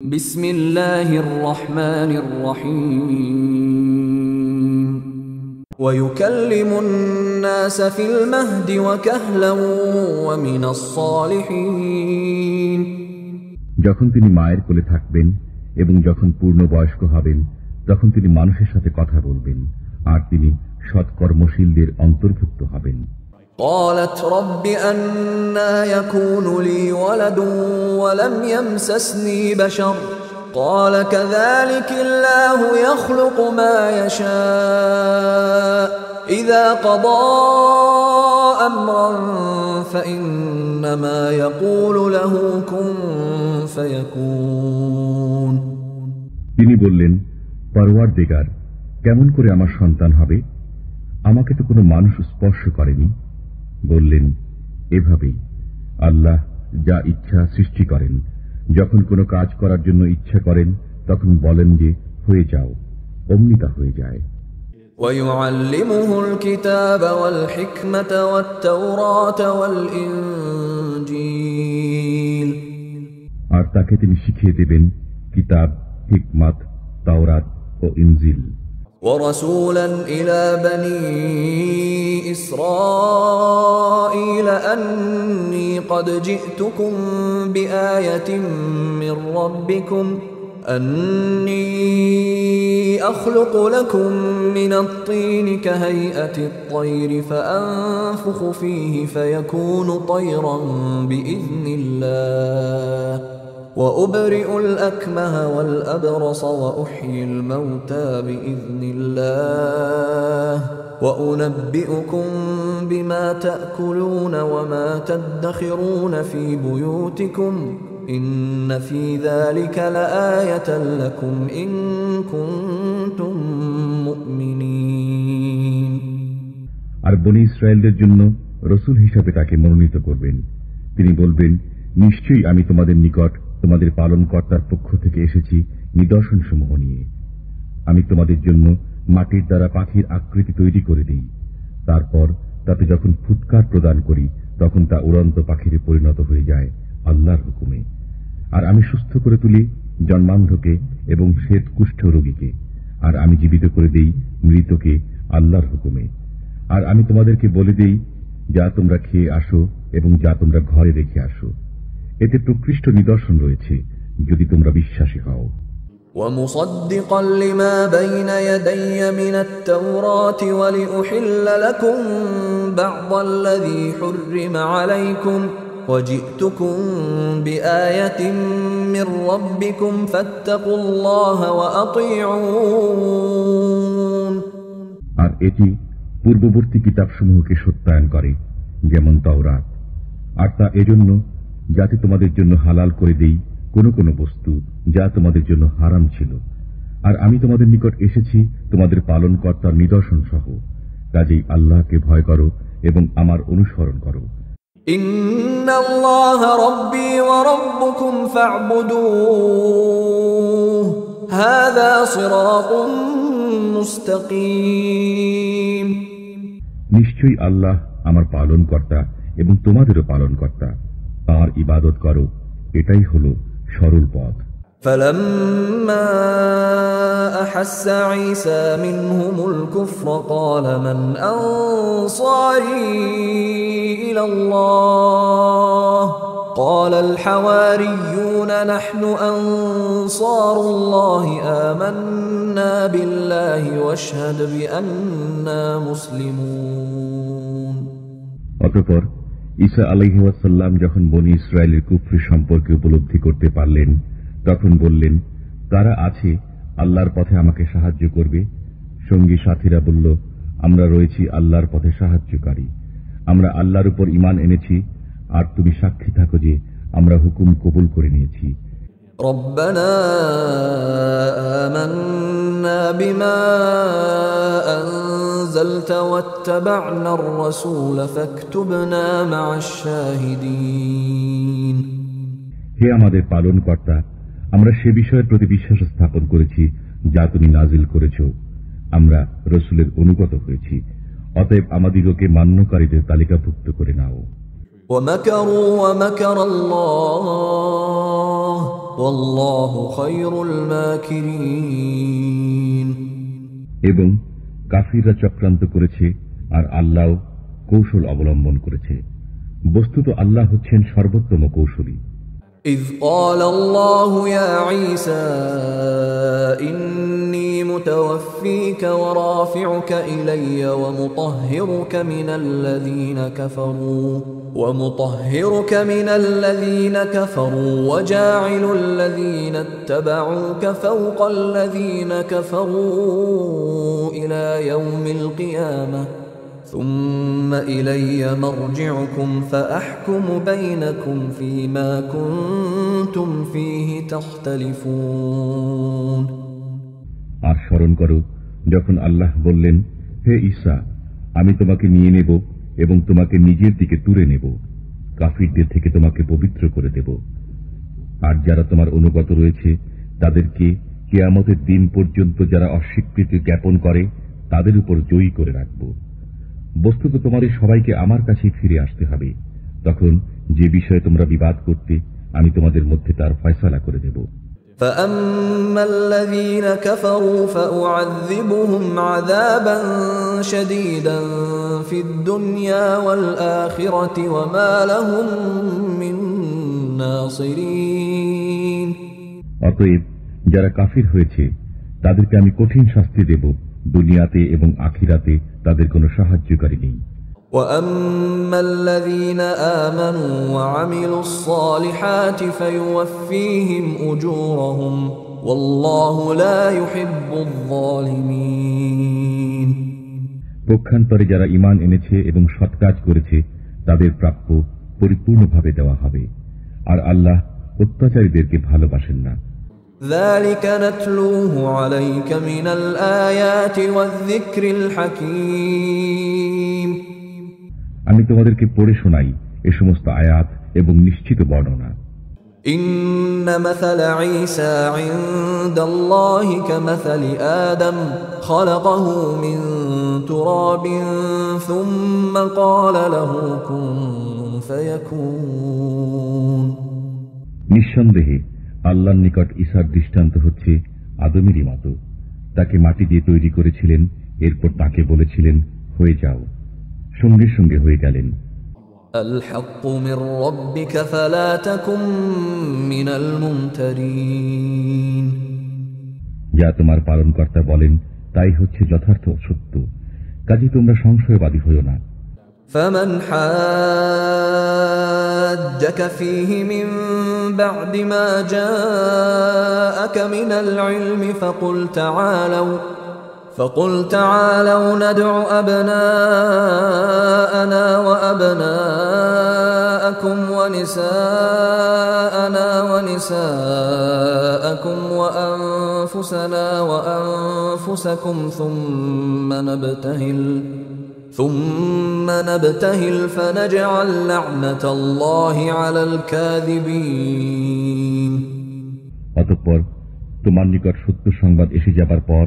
بسم الله الرحمن الرحيم ويكلم الناس في المهد وكهلا ومن الصالحين যখন তিনি মায়ের কোলে থাকবেন এবং যখন পূর্ণ বয়স্ক হবেন তখন তিনি মানুষের সাথে কথা বলবেন আর তিনি সৎকর্মশীলদের অন্তর্ভুক্ত হবেন। قالت رب أنى يكون لي ولد ولم يمسسني بشر قال كذلك الله يخلق ما يشاء إذا قضى أمرا فإنما يقول له كن فيكون। তিনি বললেন, পরওয়ারদিগার, কেমন করে আমার সন্তান হবে? আমাকে তো কোনো মানুষ স্পর্শ করেনি। বললেন, এভাবেই আল্লাহ যা ইচ্ছা সৃষ্টি করেন। যখন কোনো কাজ করার জন্য ইচ্ছা করেন তখন বলেন যে হয়ে যাও, অমনি তা হয়ে যায়। ويعلمه الكتاب والحكمة والتوراة والإنجيل আর তাকে তিনি শিখিয়ে দেবেন কিতাব, হিকমত, তাওরাত ও ইনজিল। ورسولا إلى بني إسرائيل أني قد جئتكم بآية من ربكم أني أخلق لكم من الطين كهيئة الطير فأنفخ فيه فيكون طيرا بإذن الله وأبرئ الأكمه والأبرص وأحيي الموتى بإذن الله وأنبئكم بما تأكلون وما تدخرون في بيوتكم إن في ذلك لآية لكم إن كنتم مؤمنين। আর বনী ইসরায়েলদের জন্য রসূল হিসাবে তাকে মনোনীত করবেন। তিনি বলবেন, নিশ্চয়ই আমি তোমাদের নিকট তোমাদের পালনকর্তার পক্ষ থেকে এসেছি নিদর্শনসমূহ নিয়ে। আমি তোমাদের জন্য মাটির দ্বারা পাখির আকৃতি তৈরি করে দিই, তারপর তাতে যখন ফুৎকার প্রদান করি তখন তা উড়ন্ত পাখিরে পরিণত হয়ে যায় আল্লাহর হুকুমে। আর আমি সুস্থ করে তুলি জন্মান্ধকে এবং শ্বেত কুষ্ঠ রোগীকে, আর আমি জীবিত করে দেই মৃতকে আল্লাহর হুকুমে। আর আমি তোমাদেরকে বলে দেই যা তোমরা খেয়ে আসো এবং যা তোমরা ঘরে রেখে আসো। এতে প্রকৃষ্ট নিদর্শন রয়েছে যদি তোমরা বিশ্বাসী হও। ومصدقا لما بين يدي من التوراة ولأحل لكم بعض الذي حرم عليكم وجئتكم بآية من ربكم فاتقوا الله وأطيعون। আর এটি পূর্ববর্তী কিতাবসমূহকে সত্যায়ন করে, যেমন তাওরাত। আর তা এজন্য যাতে তোমাদের জন্য হালাল করে দেই কোনো কোনো বস্তু যা তোমাদের জন্য হারাম ছিল। আর আমি তোমাদের নিকট এসেছি তোমাদের পালনকর্তার নিদর্শন সহ। কাজেই আল্লাহকে ভয় করো এবং আমার অনুসরণ করো। ইন্নাল্লাহা রাব্বী ওয়া রাব্বুকুম ফা'বুদূহু হাযা সিরাতুম মুস্তাকিম। নিশ্চয়ই আল্লাহ আমার পালনকর্তা এবং তোমাদেরও পালনকর্তা, তাঁর ইবাদত করো, এটাই হলো সরল পথ। فلما أحس عيسى منهم الكفر قال من أنصاري إلى الله قال الحواريون نحن أنصار الله آمنا بالله واشهد بأننا مسلمون। অতঃপর ঈসা আলাইহিস সালাম যখন বনী ইসরায়েলের কুফরি সম্পর্কে উপলব্ধি করতে পারলেন তখন বললেন, কারা আছে আল্লাহর পথে আমাকে সাহায্য করবে? সঙ্গী সাথীরা বলল, আমরা রয়েছি আল্লাহর পথে সাহায্যকারী। আমরা আল্লাহর উপর ঈমান এনেছি, আর তুমি সাক্ষী থাকো যে আমরা হুকুম কবুল করে নিয়েছি। ربنا آمنا بما أنزلت واتبعنا الرسول فاكتبنا مع الشاهدين। হে আমাদের পালনকর্তা, আমরা সে বিষয়ের প্রতি বিশ্বাস স্থাপন করেছি যা তুমি নাজিল করেছ। আমরা রসুলের অনুগত হয়েছি, অতএব আমাদিগকে মান্যকারীদের তালিকাভুক্ত করে নাও। ومكروا ومكر الله والله خير الماكرين এবং কাফিররা চক্রান্ত করেছে আর আল্লাহ কৌশল অবলম্বন করেছে। বস্তুত আল্লাহ হচ্ছেন সর্বোত্তম কৌশলী। إذ قال الله يا عيسى إني متوفيك ورافعك إلي ومطهرك من الذين كفروا وجاعل الذين اتبعوك فوق الذين كفروا إلى يوم القيامة ثم إلي مرجعكم فأحكم بينكم فيما كنتم فيه تختلفون আর স্মরণ করো যখন আল্লাহ বললেন, হে ঈসা, আমি তোমাকে নিয়ে নেব এবং তোমাকে নিজের দিকে তুলে নেব, কাফিরদের থেকে তোমাকে পবিত্র করে দেব, আর যারা তোমার অনুগত রয়েছে তাদেরকে কিয়ামতের দিন পর্যন্ত যারা অস্বীকৃতি জ্ঞাপন করে তাদের উপর জয়ী করে রাখব। বস্তুত তোমাদের সবাইকে আমার কাছেই ফিরে আসতে হবে। তখন যে বিষয়ে তোমরা বিবাদ করতে আমি তোমাদের মধ্যে তার ফয়সালা করে দেব। فأما الذين كفروا فأعذبهم عذابا شديدا في الدنيا والآخرة وما لهم من ناصرين অতএব যারা কাফির হয়েছে তাদেরকে আমি কঠিন শাস্তি দেব, দুনিয়াতে এবং আখিরাতে তাদের কোনো সাহায্যকারী নেই। وأما الذين آمنوا وعملوا الصالحات فيوفيهم أجورهم والله لا يحب الظالمين পক্ষান্তরে যারা ঈমান এনেছে এবং সৎ কাজ করেছে তাদের প্রাপ্য পরিপূর্ণভাবে দেওয়া হবে, আর আল্লাহ অত্যাচারীদেরকে ভালোবাসেন না। ذلك نتلوه عليك من الآيات والذكر الحكيم আমি তোমাদেরকে পড়ে শোনাই এ সমস্ত আয়াত এবং নিশ্চিত বর্ণনা। إن مثل عيسى عند الله كمثل آدم خلقه من تراب ثم قال له كن فيكون নিঃসন্দেহে আল্লাহর নিকট ঈসার দৃষ্টান্ত হচ্ছে আদমেরই মতো। তাকে মাটি দিয়ে তৈরি করেছিলেন, এরপর তাকে বলেছিলেন হয়ে যাও, সঙ্গে সঙ্গে হয়ে গেলেন। الحق من ربك فلا تكن من الممترين যা তোমার পালনকর্তা বলেন তাই হচ্ছে যথার্থ সত্য, কাজে তোমরা সংশয়বাদী হইও না। فمن حاجك فيه من بعد ما جاءك من العلم فقل تعالوا ندع أبناءنا وأبناءكم ونساءنا ونساءكم وأنفسنا وأنفسكم ثم نبتهل فنجعل لعنة الله على الكاذبين অতঃপর তোমার নিকট সত্য সংবাদ এসে যাবার পর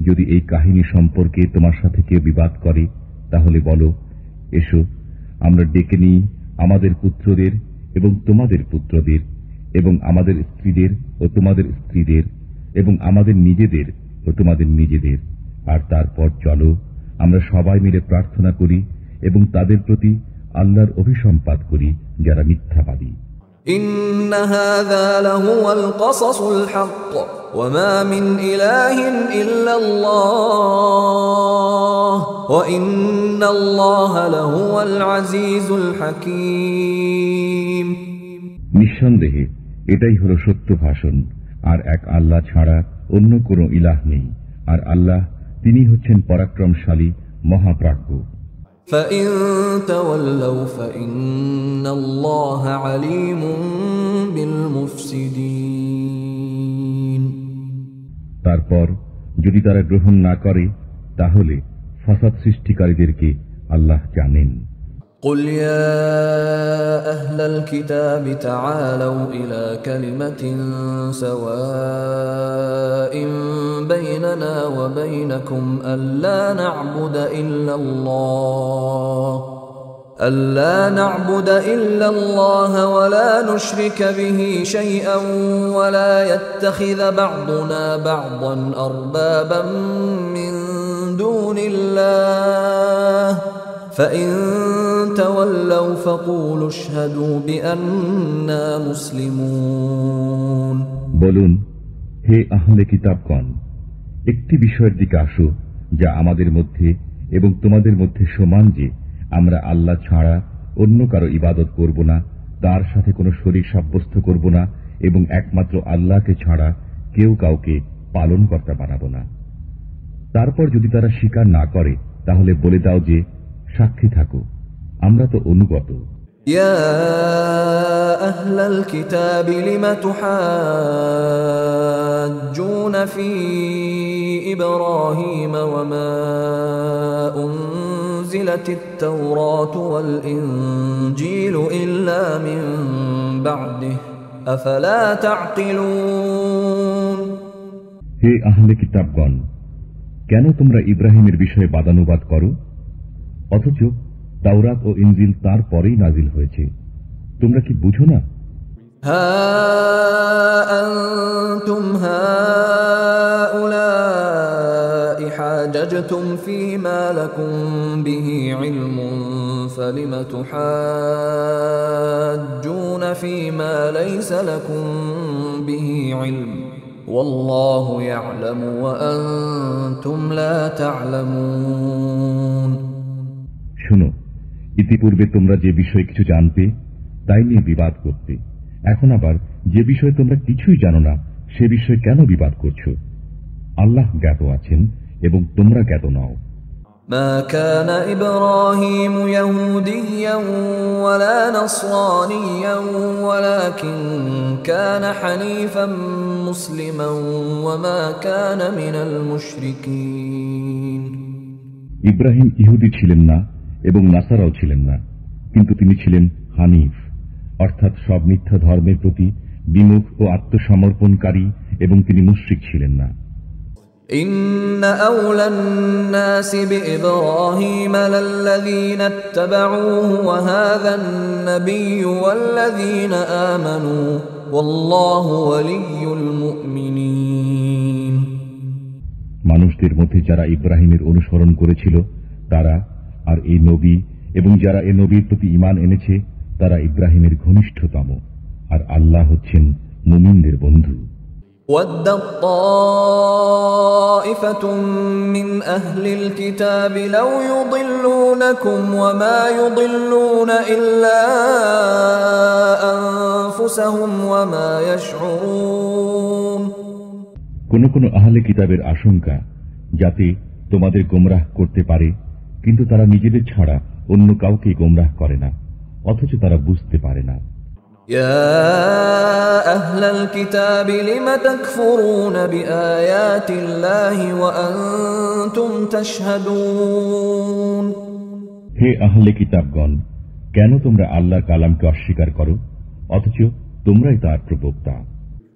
যদি এই কাহিনী সম্পর্কে তোমার সাথে কেউ বিবাদ করে তাহলে বলো, এসো আমরা ডেকে নিই আমাদের পুত্রদের এবং তোমাদের পুত্রদের এবং আমাদের স্ত্রীদের ও তোমাদের স্ত্রীদের এবং আমাদের নিজেদের ও তোমাদের নিজেদের, আর তারপর চলো আমরা সবাই মিলে প্রার্থনা করি এবং তাদের প্রতি আল্লাহর অভিসম্পাত করি যারা মিথ্যাবাদী। إن هذا لهو القصص الحق وما من إله إلا الله وإن الله لهو العزيز الحكيم নিঃসন্দেহে এটাই হলো সত্য ভাষণ, আর এক আল্লাহ ছাড়া অন্য কোনো ইলাহ নেই, আর আল্লাহ তিনি হচ্ছেন পরাক্রমশালী মহাপ্রাজ্ঞ। فإن تولوا فإن الله عليم بالمفسدين তারপর যদি তারা গ্রহণ না করে তাহলে ফাসাদ সৃষ্টিকারীদেরকে আল্লাহ জানেন। قل يا أهل الكتاب تعالوا إلى كلمة سواء بيننا وبينكم ألا نعبد ألا نعبد إلا الله ولا نشرك به شيئا ولا يتخذ بعضنا بعضا أربابا من دون الله فإن تولوا فقولوا اشهدوا بأننا مسلمون বলুন, হে আহলে কিতাবগণ, একটি বিষয়ের দিকে আসো যা আমাদের মধ্যে এবং তোমাদের মধ্যে সমান, যে আমরা আল্লাহ ছাড়া অন্য কারো ইবাদত করব না, তার সাথে কোনো শরীক সাব্যস্ত করব না এবং একমাত্র আল্লাহকে ছাড়া কেউ কাউকে পালনকর্তা বানাবো না। তারপর যদি তারা স্বীকার না করে তাহলে বলে দাও যে সাক্ষী থাকো, আমরা তো অনুগত। يا أهل الكتاب لم تحاجون في إبراهيم وما أنزلت التوراة والإنجيل إلا من بعده أفلا تعقلون হে আহলে কিতাবগণ, কেন তোমরা ইব্রাহিমের বিষয়ে বাদানুবাদ করো, অথচ তাওরাত ও ইনজিল তার পরেই নাজিল হয়েছে? তোমরা কি বুঝো না? হা আনতুম হাউলাই হাজাজতুম ফীমা লাকুম বিহি ইলমুন ফালিমা তুহাজ্জুনা ফীমা লাইসা লাকুম বিহি ইলম ওয়াল্লাহু ইয়া'লামু ওয়া আনতুম লা তা'লামুন। শোনো, ইতিপূর্বে তোমরা যে বিষয়ে কিছু জানতে তাই নিয়ে বিবাদ করতে, এখন আবার যে বিষয়ে তোমরা কিছুই জানো না সে বিষয়ে কেন বিবাদ করছো? আল্লাহ জ্ঞাত আছেন এবং তোমরা জ্ঞাত নও। ما كان إبراهيم يهوديا ولا نصرانيا ولكن كان حنيفا مسلما وما كان من المشركين। ইব্রাহিম ইহুদি ছিলেন না এবং নাসারাও ছিলেন না, কিন্তু তিনি ছিলেন হানিফ, অর্থাৎ সব মিথ্যা ধর্মের প্রতি বিমুখ ও আত্মসমর্পণকারী, এবং তিনি মুশরিক ছিলেন না। إن أولى الناس بإبراهيم للذين اتبعوه وهذا النبي والذين آمنوا والله ولي المؤمنين। মানুষদের মধ্যে যারা ইব্রাহিমের অনুসরণ করেছিল তারা, আর এই নবী এবং যারা এই নবীর প্রতি ঈমান এনেছে তারা ইব্রাহিমের ঘনিষ্ঠতম, আর আল্লাহ হচ্ছেন মুমিনদের বন্ধু। وَدَّ طَائِفَةٌ مِّنْ أَهْلِ الْكِتَابِ لَوْ يُضِلُّونَكُمْ وَمَا يُضِلُّونَ إِلَّا أَنفُسَهُمْ وَمَا يَشْعُرُونَ। কোন কোন আহলে কিতাবের আশঙ্কা যাতে তোমাদের গোমরাহ করতে পারে, কিন্তু তারা নিজেদের ছাড়া অন্য কাউকে গোমরাহ করে না, অথচ তারা বুঝতে পারে না। يا أهل الكتاب لم تكفرون بآيات الله وأنتم تشهدون। হে আহলে কিতাবগণ, কেন তোমরা আল্লাহর কালামকে অস্বীকার করো, অথচ তোমরাই তার প্রবক্তা।